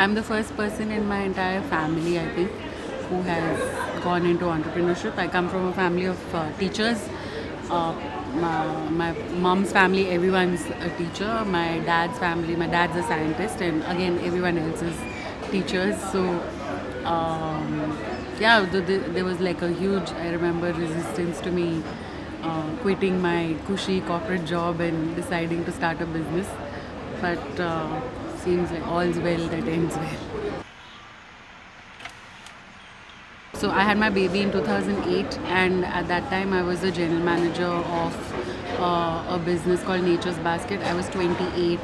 I'm the first person in my entire family, I think, who has gone into entrepreneurship. I come from a family of teachers. Uh, my mom's family, everyone's a teacher. My dad's family, my dad's a scientist, and again, everyone else is teachers. So, yeah, there was like a huge, I remember, resistance to me quitting my cushy corporate job and deciding to start a business. But seems like all's well that ends well. So I had my baby in 2008, and at that time I was the general manager of a business called Nature's Basket. I was 28.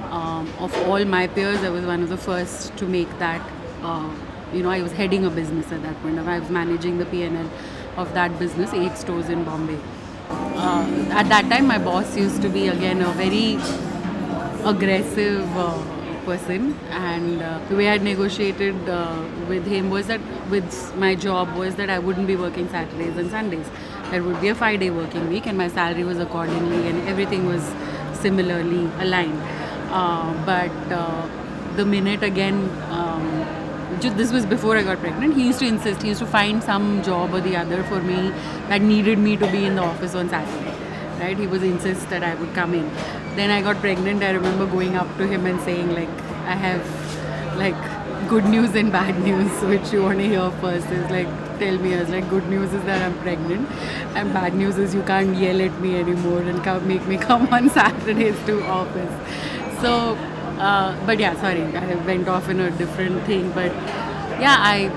Of all my peers, I was one of the first to make that. I was heading a business at that point. I was managing the P&L of that business, 8 stores in Bombay. At that time, my boss used to be again a very aggressive person, and the way I negotiated with him was that with my job was that I wouldn't be working Saturdays and Sundays. There would be a 5-day working week, and my salary was accordingly, and everything was similarly aligned. But the minute again, this was before I got pregnant. He used to insist. He used to find some job or the other for me that needed me to be in the office on Saturday. Right? He would insist that I would come in. Then I got pregnant. I remember going up to him and saying, like, I have like good news and bad news. Which you want to hear first? Is like, tell me. I was like, good news is that I'm pregnant, and bad news is you can't yell at me anymore and make me come on Saturdays to office. So, but yeah, sorry, I went off in a different thing. But yeah, I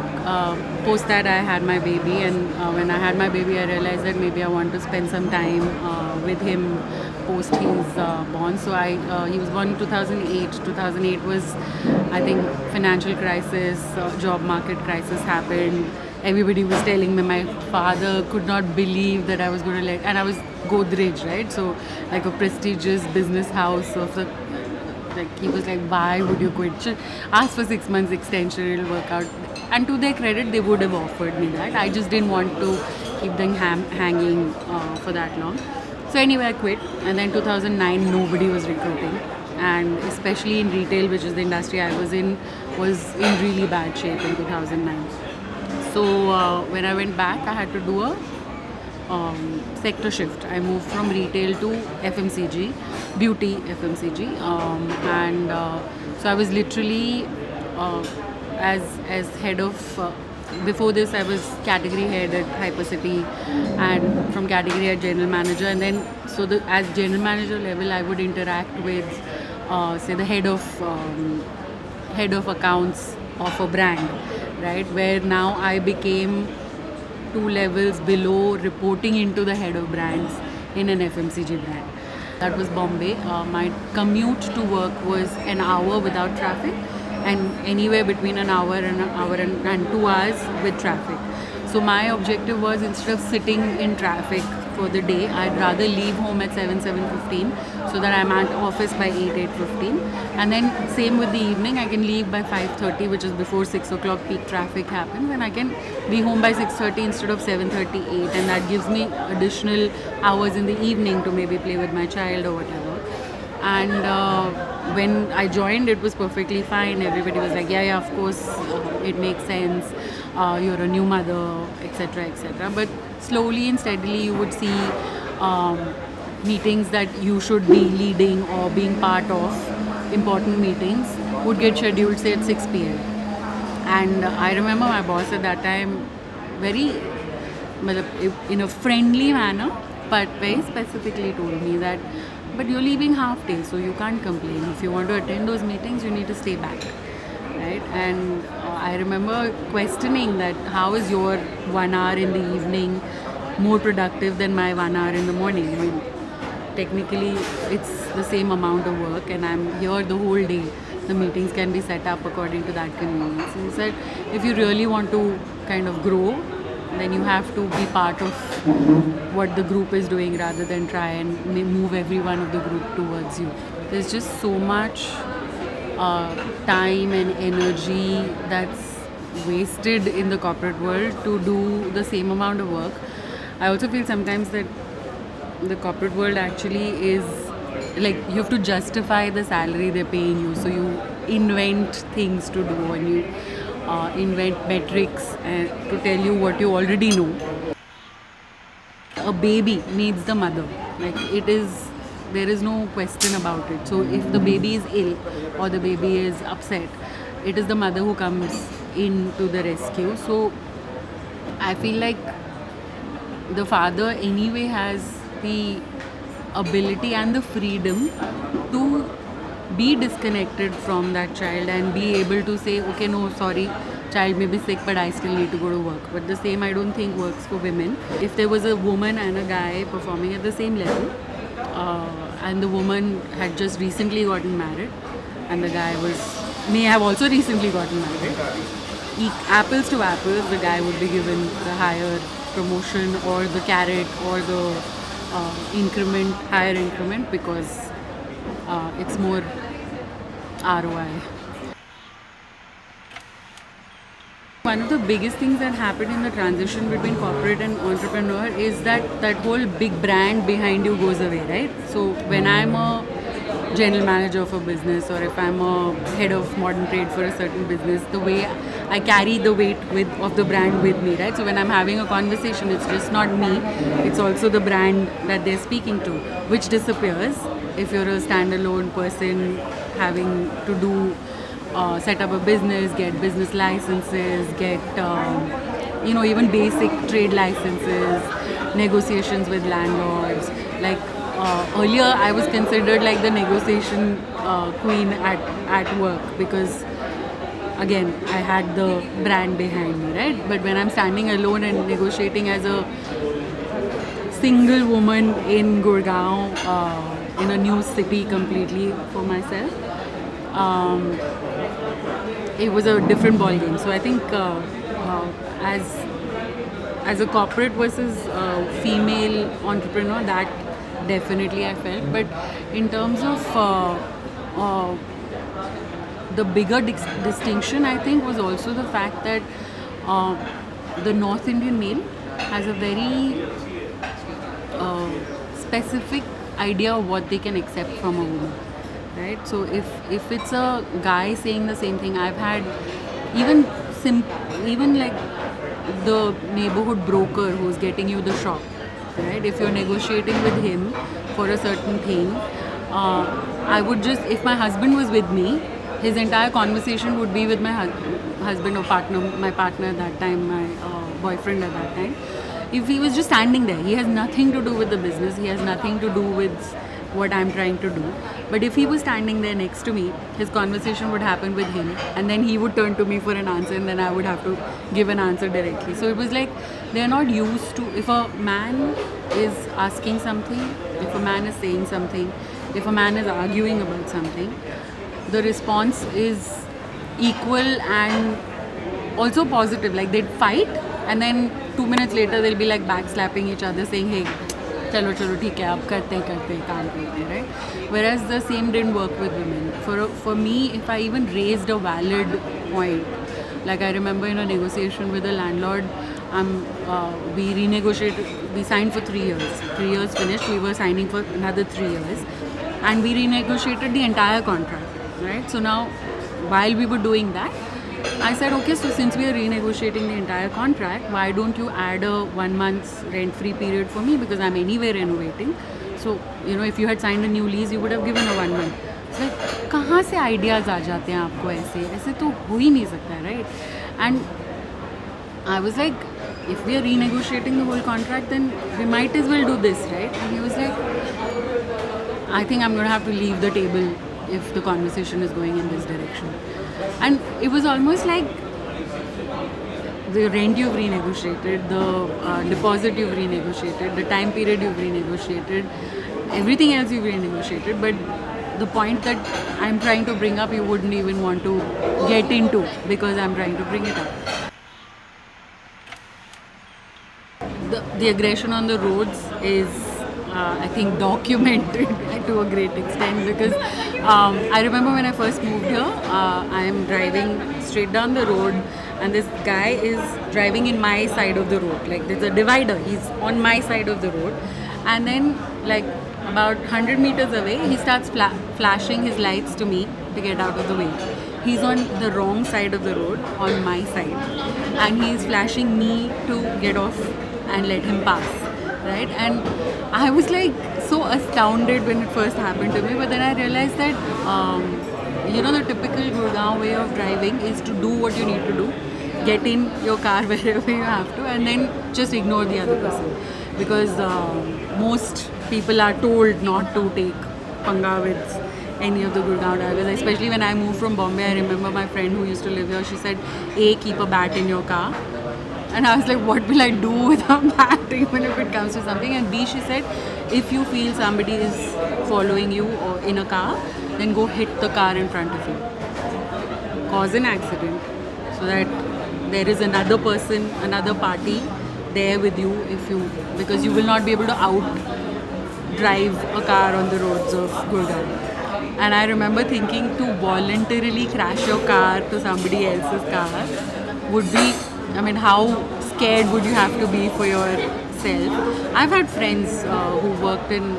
post that I had my baby, and when I had my baby, I realized that maybe I want to spend some time with him post his born. So he was born in 2008. 2008 was, I think, financial crisis, job market crisis happened. Everybody was telling me. My father could not believe that I was going to and I was Godrej, right? So like a prestigious business house of the. Like he was like, why would you quit? Ask for 6 months extension, it'll work out. And to their credit, they would have offered me that. I just didn't want to keep them hanging for that long. So anyway, I quit. And then 2009, nobody was recruiting. And especially in retail, which is the industry I was in really bad shape in 2009. So when I went back, I had to do a sector shift. I moved from retail to FMCG, beauty FMCG, and so I was literally as head of. Before this, I was category head at Hypercity, and from category at general manager. And then, as general manager level, I would interact with, say, the head of accounts of a brand, right? Where now I became 2 levels below, reporting into the head of brands in an FMCG brand. That was Bombay. My commute to work was an hour without traffic, and anywhere between an hour and 2 hours with traffic. So my objective was, instead of sitting in traffic for the day, I'd rather leave home at 7:15, so that I'm at office by 8:15. And then same with the evening, I can leave by 5:30, which is before 6 o'clock peak traffic happens, and I can be home by 6:30 instead of 7:38, and that gives me additional hours in the evening to maybe play with my child or whatever. And when I joined, it was perfectly fine. Everybody was like, yeah, of course, it makes sense. You're a new mother, etc., etc. But slowly and steadily, you would see meetings that you should be leading or being part of, important meetings, would get scheduled, say, at 6 p.m. And I remember my boss at that time, very, in a friendly manner, but very specifically told me that, but you're leaving half day, so you can't complain. If you want to attend those meetings, you need to stay back, right? And I remember questioning that, how is your 1 hour in the evening more productive than my 1 hour in the morning? I mean, technically, it's the same amount of work, and I'm here the whole day. The meetings can be set up according to that convenience. And he said, if you really want to kind of grow, then you have to be part of what the group is doing, rather than try and move every one of the group towards you. There's just so much time and energy that's wasted in the corporate world to do the same amount of work. I also feel sometimes that the corporate world actually is like, you have to justify the salary they're paying you. So you invent things to do, and you invent metrics to tell you what you already know. A baby needs the mother. Like, it is, there is no question about it. So if the baby is ill or the baby is upset, it is the mother who comes in to the rescue. So I feel like the father anyway has the ability and the freedom to be disconnected from that child and be able to say, okay, no, sorry, child may be sick, but I still need to go to work. But the same, I don't think, works for women. If there was a woman and a guy performing at the same level, and the woman had just recently gotten married, and the guy may have also recently gotten married, apples to apples, the guy would be given the higher promotion or the carrot or the higher increment, because it's more ROI. One of the biggest things that happened in the transition between corporate and entrepreneur is that whole big brand behind you goes away, right? So when I'm a general manager of a business, or if I'm a head of modern trade for a certain business, the way I carry the weight of the brand with me, right? So when I'm having a conversation, it's just not me, it's also the brand that they're speaking to, which disappears if you're a standalone person having to do set up a business, get business licenses, get even basic trade licenses, negotiations with landlords. Like, earlier I was considered like the negotiation queen at work, because again, I had the brand behind me, right? But when I'm standing alone and negotiating as a single woman in Gurgaon, in a new city completely for myself, it was a different ball game. So I think as a corporate versus female entrepreneur, that definitely I felt. But in terms of the bigger distinction, I think, was also the fact that the North Indian male has a very specific idea of what they can accept from a woman, right? So if it's a guy saying the same thing, I've had even like the neighborhood broker who's getting you the shop, right? If you're negotiating with him for a certain thing, I would just, if my husband was with me, his entire conversation would be with my husband or partner, my partner at that time, my boyfriend at that time. If he was just standing there, he has nothing to do with the business, he has nothing to do with what I'm trying to do. But if he was standing there next to me, his conversation would happen with him, and then he would turn to me for an answer, and then I would have to give an answer directly. So it was like, they're not used to, if a man is asking something, if a man is saying something, if a man is arguing about something, the response is equal and also positive. Like, they'd fight, and then 2 minutes later they'll be like backslapping each other, saying, hey, chalo theek hai, ab karte kaam karte hain, right? Whereas the same didn't work with women. For me, if I even raised a valid point, like I remember in a negotiation with a landlord, we renegotiated, we signed for 3 years. 3 years finished, we were signing for another 3 years, and we renegotiated the entire contract, right? So now, while we were doing that, I said, okay, so since we are renegotiating the entire contract, why don't you add a 1 month's rent-free period for me, because I'm anyway renovating. So, if you had signed a new lease, you would have given a 1 month. It's like, कहाँ से ideas आ जाते हैं आपको ऐसे तो हो ही नहीं सकता, right? And I was like, if we are renegotiating the whole contract, then we might as well do this, right? And he was like, I think I'm going to have to leave the table if the conversation is going in this direction. And it was almost like the rent you've renegotiated, the deposit you've renegotiated, the time period you've renegotiated, everything else you've renegotiated, but the point that I'm trying to bring up, you wouldn't even want to get into because I'm trying to bring it up. The aggression on the roads is, I think, documented to a great extent, because I remember when I first moved here, I am driving straight down the road, and this guy is driving in my side of the road. Like, there's a divider, he's on my side of the road, and then like about 100 meters away, he starts flashing his lights to me to get out of the way. He's on the wrong side of the road, on my side, and he's flashing me to get off and let him pass, right? And I was like so astounded when it first happened to me, but then I realized that the typical Gurgaon way of driving is to do what you need to do, get in your car wherever you have to, and then just ignore the other person, because most people are told not to take panga with any of the Gurgaon drivers. Especially when I moved from Bombay, I remember my friend who used to live here, she said, A, keep a bat in your car. And I was like, what will I do with a bat even if it comes to something? And B, she said, if you feel somebody is following you or in a car, then go hit the car in front of you. Cause an accident so that there is another person, another party there with you, because you will not be able to out drive a car on the roads of Gurgaon. And I remember thinking, to voluntarily crash your car to somebody else's car would be, how scared would you have to be for yourself? I've had friends who worked in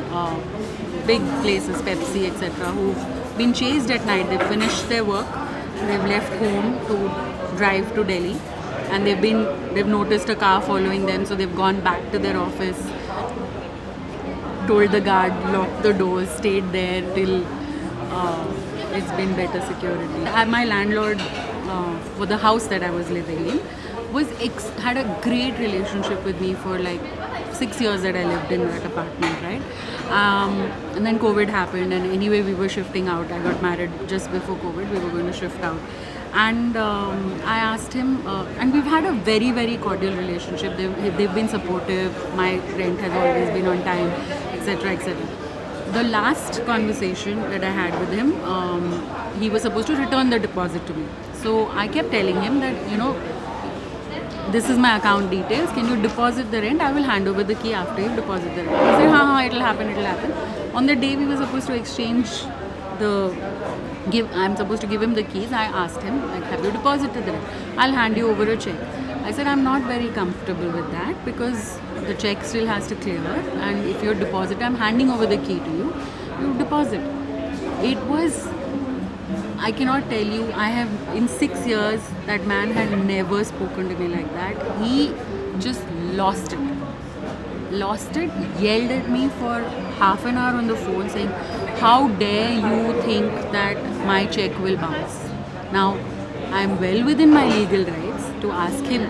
big places, Pepsi, etc., who've been chased at night. They've finished their work, they've left home to drive to Delhi, and they've noticed a car following them, so they've gone back to their office, told the guard, locked the doors, stayed there till it's been better security. My landlord for the house that I was living in had a great relationship with me for like 6 years that I lived in that apartment, right? And then COVID happened, and anyway we were shifting out. I got married just before COVID. We were going to shift out. And I asked him, and we've had a very, very cordial relationship. They've been supportive. My rent has always been on time, etc., etc. The last conversation that I had with him, he was supposed to return the deposit to me. So I kept telling him that, this is my account details. Can you deposit the rent? I will hand over the key after you deposit the rent. He said, it'll happen. On the day we were supposed to exchange I'm supposed to give him the keys. I asked him, like, have you deposited the rent? I'll hand you over a check. I said, I'm not very comfortable with that because the check still has to clear, and if you deposit, I'm handing over the key to you. You deposit. I cannot tell you, in 6 years, that man had never spoken to me like that. He just lost it, yelled at me for half an hour on the phone saying, how dare you think that my check will bounce? Now, I am well within my legal rights to ask him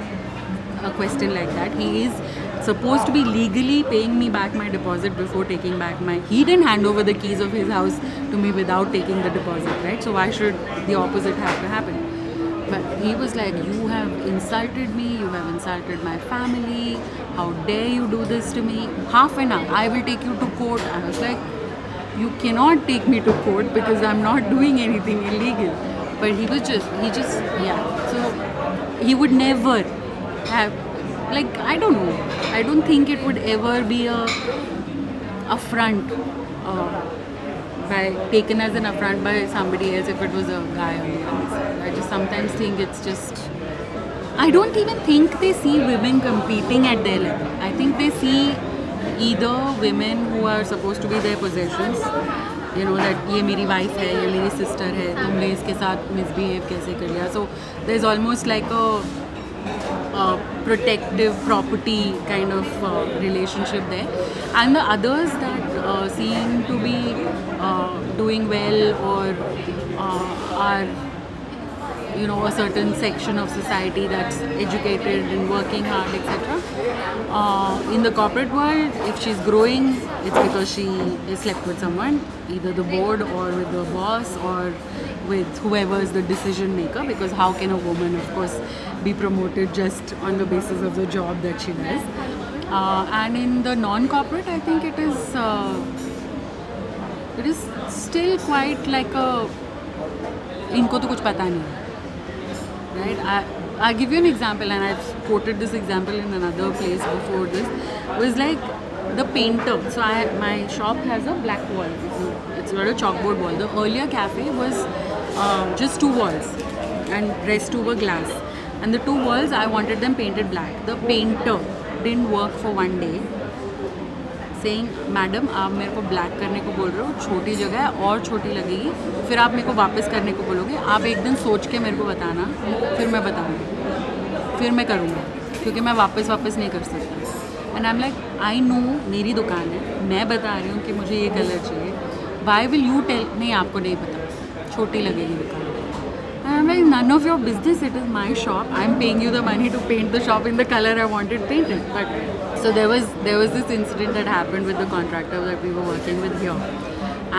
a question like that. He is supposed to be legally paying me back my deposit before taking back he didn't hand over the keys of his house to me without taking the deposit, right? So why should the opposite have to happen? But he was like, you have insulted me, you have insulted my family, how dare you do this to me? Half an hour, I will take you to court. I was like, you cannot take me to court because I'm not doing anything illegal. But so he would never have, I don't know, I don't think it would ever be a affront taken as an affront by somebody else if it was a guy on the other side. I just sometimes think it's just, I don't even think they see women competing at their level. I think they see either women who are supposed to be their possessions, that ये मेरी wife है, ये मेरी sister है, तुमने इसके साथ misbehave कैसे कर लिया. So there's almost like a protective property kind of relationship there, and the others that seem to be doing well or are a certain section of society that's educated and working hard, etc. In the corporate world, if she's growing, it's because she has slept with someone, either the board or with the boss or with whoever is the decision maker, because how can a woman, of course, be promoted just on the basis of the job that she does. And in the non-corporate, I think it is still quite like इनको तो कुछ पता नहीं, right? I'll give you an example, and I've quoted this example in another place before this. It was like the painter. So my shop has a black wall. It's not a chalkboard wall. The earlier cafe was just 2 walls, and rest 2 were glass. And the 2 walls, I wanted them painted black. The painter didn't work for 1 day. Saying madam आप मेरे को black करने को बोल रहे हो, छोटी जगह है और छोटी लगेगी, फिर आप मेरे को वापस करने को बोलोगे, आप एक दिन सोच के मेरे को बताना, फिर मैं बताऊँगी, फिर मैं करूँगा, क्योंकि मैं वापस नहीं कर सकता। And I am like I know मेरी दुकान है, मैं बता रही हूँ कि मुझे ये कलर चाहिए, वाई विल यू टेल, नहीं आपको नहीं पता, छोटी लगेगी दुकान। I'm like, none of your business, it is my shop. I'm paying you the money to paint the shop in the color I wanted painted. But so there was this incident that happened with the contractor that we were working with here,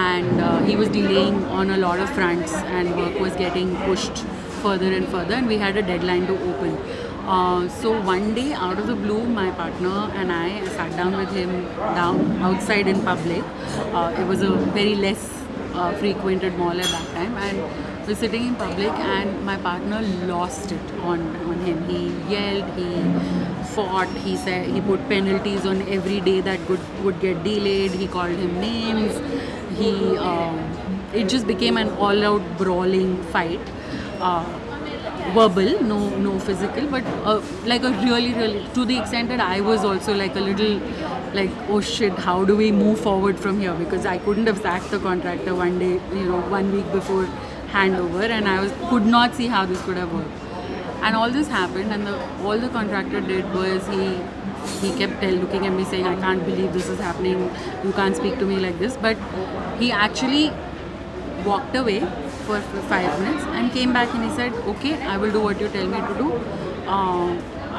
and he was delaying on a lot of fronts, and work was getting pushed further and further, and we had a deadline to open. So one day, out of the blue, my partner and I sat down with him down outside in public. It was a very less frequented mall at that time, and we're sitting in public, and my partner lost it on him. He yelled, he fought, he said he put penalties on every day that would get delayed. He called him names. It just became an all-out brawling fight. Verbal, no physical, but like a really, to the extent that I was also like a little like, oh shit, how do we move forward from here? Because I couldn't have sacked the contractor one day, 1 week before handover, and I could not see how this could have worked. And all this happened, and all the contractor did was he kept looking at me saying, I can't believe this is happening, you can't speak to me like this. But he actually walked away for 5 minutes and came back, and he said, okay, I will do what you tell me to do,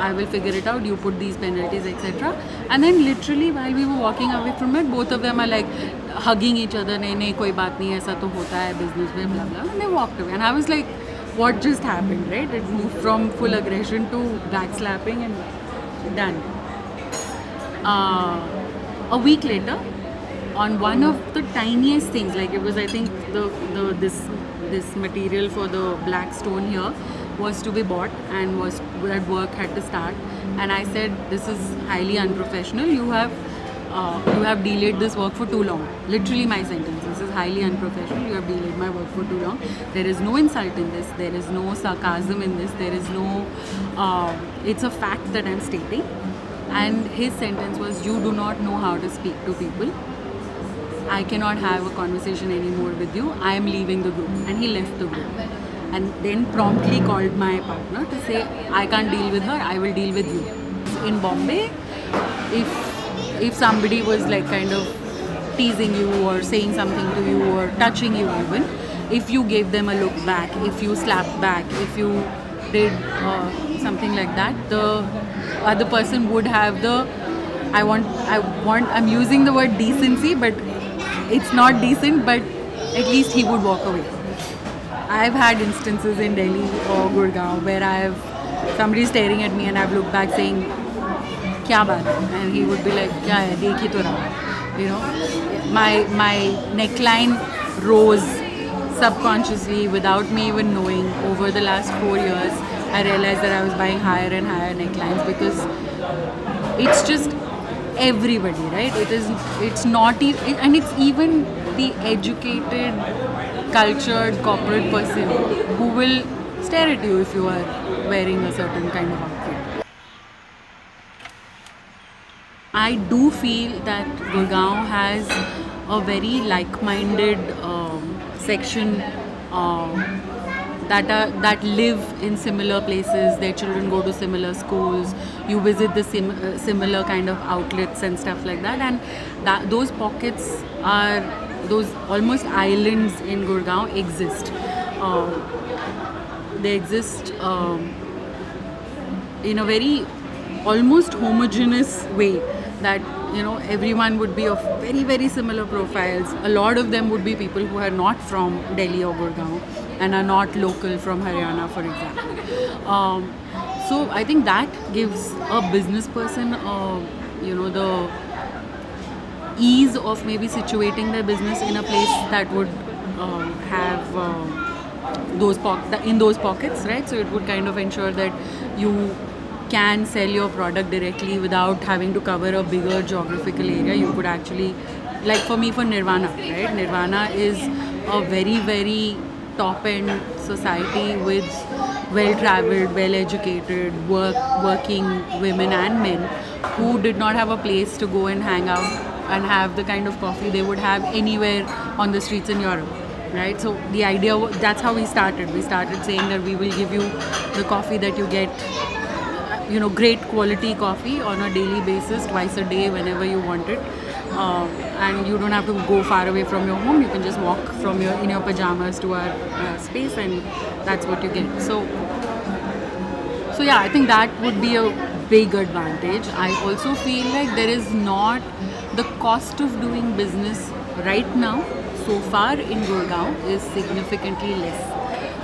I will figure it out, you put these penalties, etc. And then literally while we were walking away from it, both of them are like hugging each other, nahi koi baat nahi, aisa to hota hai business mein, blah blah, and they walked away. And I was like, what just happened, right? It moved from full aggression to backslapping and done. A week later, on one of the tiniest things, like it was, I think this material for the black stone here was to be bought, and that work had to start, and I said, this is highly unprofessional, you have delayed this work for too long. Literally my sentence, this is highly unprofessional, you have delayed my work for too long. There is no insult in this, there is no sarcasm in this, there is no it's a fact that I'm stating. And his sentence was, you do not know how to speak to people, I cannot have a conversation anymore with you, I am leaving the group. And he left the group, and then promptly called my partner to say, I can't deal with her, I will deal with you. In Bombay, if somebody was like kind of teasing you or saying something to you or touching you even, if you gave them a look back, if you slapped back, if you did something like that, the other person would have I'm using the word decency, but it's not decent, but at least he would walk away. I've had instances in Delhi or Gurgaon where somebody staring at me and I've looked back saying, kya baat hai? And he would be like, kya hai, dekh hi to raha. My neckline rose subconsciously without me even knowing. Over the last 4 years, I realized that I was buying higher and higher necklines, because it's just everybody, right? It's not even, and it's even the educated, cultured corporate person who will stare at you if you are wearing a certain kind of outfit. I do feel that Gurgaon has a very like-minded section that live in similar places. Their children go to similar schools. You visit the similar kind of outlets and stuff like that. And those pockets are, those almost islands in Gurgaon exist. They exist in a very almost homogeneous way, that everyone would be of very, very similar profiles. A lot of them would be people who are not from Delhi or Gurgaon and are not local from Haryana, for example. So I think that gives a business person the ease of maybe situating their business in a place that would have in those pockets, right? So it would kind of ensure that you can sell your product directly without having to cover a bigger geographical area. You could actually, like for me, for Nirvana, right? Nirvana is a very, very top-end society with well-traveled, well-educated, working women and men who did not have a place to go and hang out and have the kind of coffee they would have anywhere on the streets in Europe. Right, so the idea that's how we started. We started saying that we will give you the coffee that you get, great quality coffee on a daily basis, twice a day, whenever you want it, and you don't have to go far away from your home. You can just walk from in your pajamas to our space, and that's what you get. So yeah, I think that would be a big advantage. I also feel like there is not the cost of doing business right now. So far in Gurgaon is significantly less,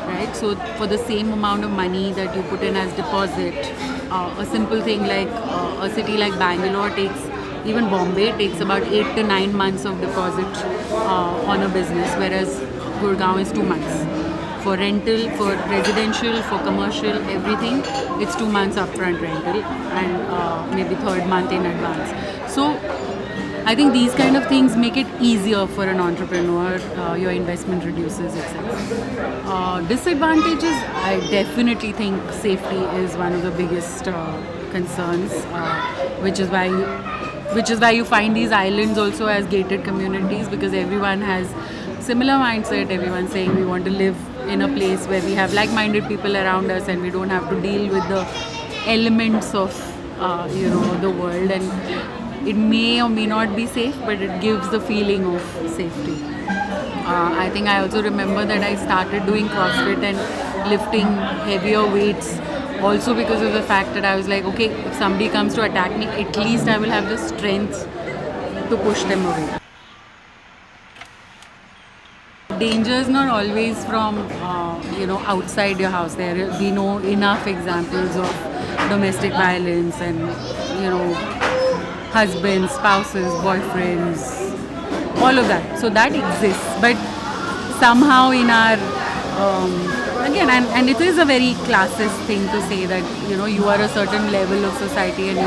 right? So for the same amount of money that you put in as deposit, a simple thing like a city like Bangalore takes, even Bombay takes about 8 to 9 months of deposit on a business, whereas Gurgaon is 2 months. For rental, for residential, for commercial, everything, it's 2 months upfront rental and maybe third month in advance. So I think these kind of things make it easier for an entrepreneur. Your investment reduces, etc. Disadvantages, I definitely think safety is one of the biggest concerns, which is why you find these islands also as gated communities, because everyone has similar mindset. Everyone's saying we want to live in a place where we have like-minded people around us and we don't have to deal with the elements of the world, and it may or may not be safe, but it gives the feeling of safety. I think I also remember that I started doing CrossFit and lifting heavier weights also because of the fact that I was like, okay, if somebody comes to attack me, at least I will have the strength to push them away. Danger is not always from outside your house. We know enough examples of domestic violence and husbands, spouses, boyfriends, all of that. So that exists, but somehow in our again, and it is a very classist thing to say that you are a certain level of society, and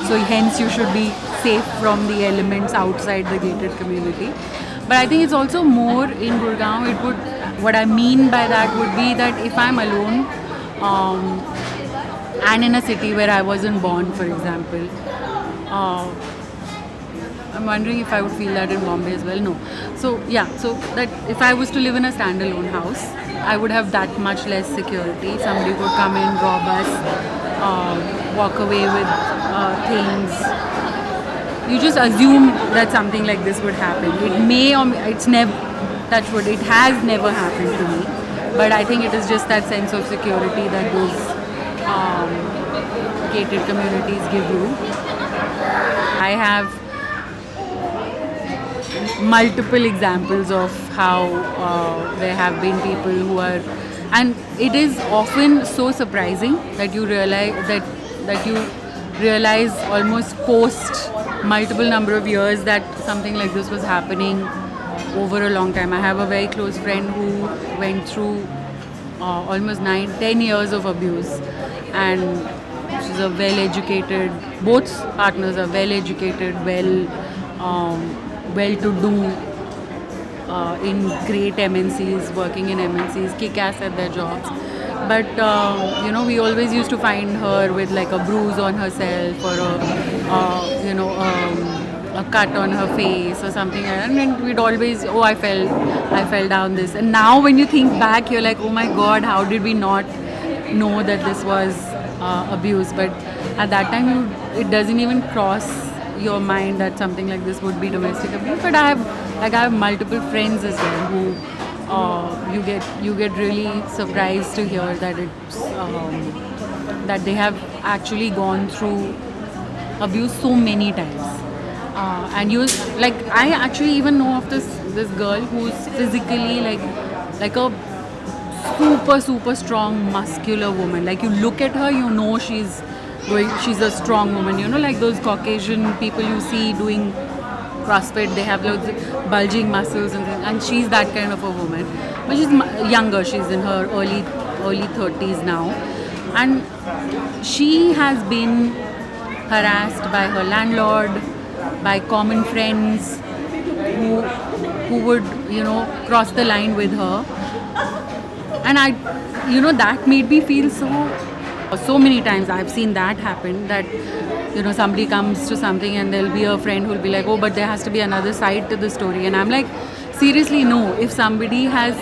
so hence you should be safe from the elements outside the gated community. But I think it's also more in Gurgaon. What I mean by that would be that if I'm alone and in a city where I wasn't born, for example, I'm wondering if I would feel that in Bombay as well. No. So that if I was to live in a standalone house, I would have that much less security. Somebody could come in, rob us, walk away with things. You just assume that something like this would happen. It may or it's never, touch wood, it has never happened to me. But I think it is just that sense of security that those gated communities give you. I have multiple examples of how there have been people who are, and it is often so surprising that you realize almost post multiple number of years that something like this was happening over a long time. I have a very close friend who went through almost 9-10 years of abuse, and she's a well-educated, both partners are well-educated, well-to-do, in great MNCs, working in MNCs, kick-ass at their jobs. But, we always used to find her with like a bruise on herself or a cut on her face or something like that. And we'd always, I fell down this. And now when you think back, you're like, oh my God, how did we not know that this was abuse? But at that time, it doesn't even cross your mind that something like this would be domestic abuse. But I have multiple friends as well who you get really surprised to hear that it's that they have actually gone through abuse so many times. And I actually even know of this girl who's physically like a super strong muscular woman. Like you look at her, she's a strong woman. Like those Caucasian people you see doing CrossFit, they have loads of bulging muscles and she's that kind of a woman. But she's younger. She's in her early 30s now, and she has been harassed by her landlord, by common friends who would cross the line with her, and that made me feel so many times I've seen that happen, that somebody comes to something and there'll be a friend who'll be like, oh, but there has to be another side to the story. And I'm like, seriously, no. If somebody has,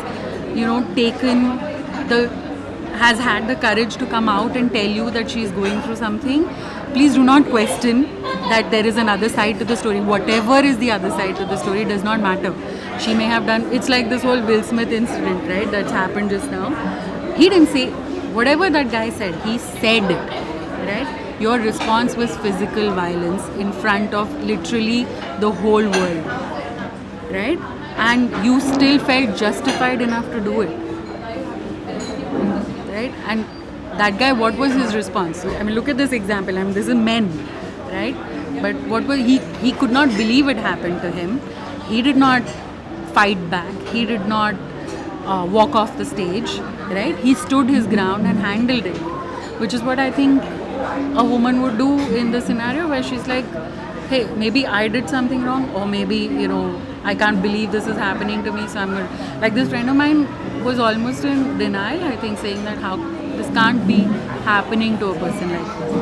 taken the has had the courage to come out and tell you that she's going through something, please do not question that there is another side to the story. Whatever is the other side to the story does not matter. She may have done, it's like this whole Will Smith incident, right, that's happened just now. He didn't say, whatever that guy said, he said it, right? Your response was physical violence in front of literally the whole world, right? And you still felt justified enough to do it, right? And that guy, what was his response? I mean, look at this example. I mean, this is men, right? But what was he could not believe it happened to him. He did not fight back. He did not walk off the stage, right? He stood his ground and handled it, which is what I think a woman would do in the scenario where she's like, hey, maybe I did something wrong, or maybe, I can't believe this is happening to me, so I'm going to... Like, this friend of mine was almost in denial, I think, saying that how this can't be happening to a person like this.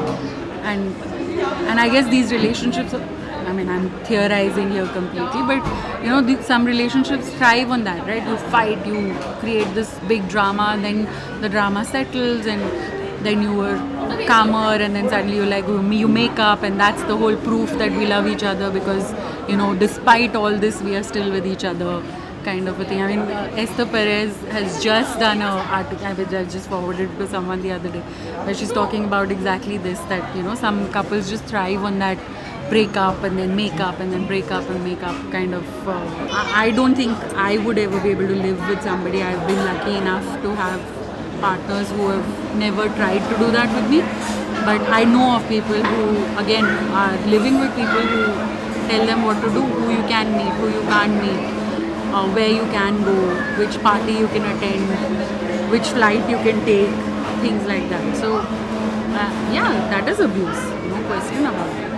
And I guess these relationships, I mean, I'm theorizing here completely, but, some relationships thrive on that, right? You fight, you create this big drama, and then the drama settles, and then you were calmer, and then suddenly you're like, you make up, and that's the whole proof that we love each other because, despite all this, we are still with each other, kind of a thing. I mean, Esther Perez has just done an article, which I just forwarded to someone the other day, where she's talking about exactly this, that, some couples just thrive on that break up and then make up and then break up and make up kind of. I don't think I would ever be able to live with somebody. I've been lucky enough to have partners who have never tried to do that with me, but I know of people who, again, are living with people who tell them what to do, who you can meet, who you can't meet, where you can go, which party you can attend, which flight you can take, things like that. So yeah, that is abuse, no question about it.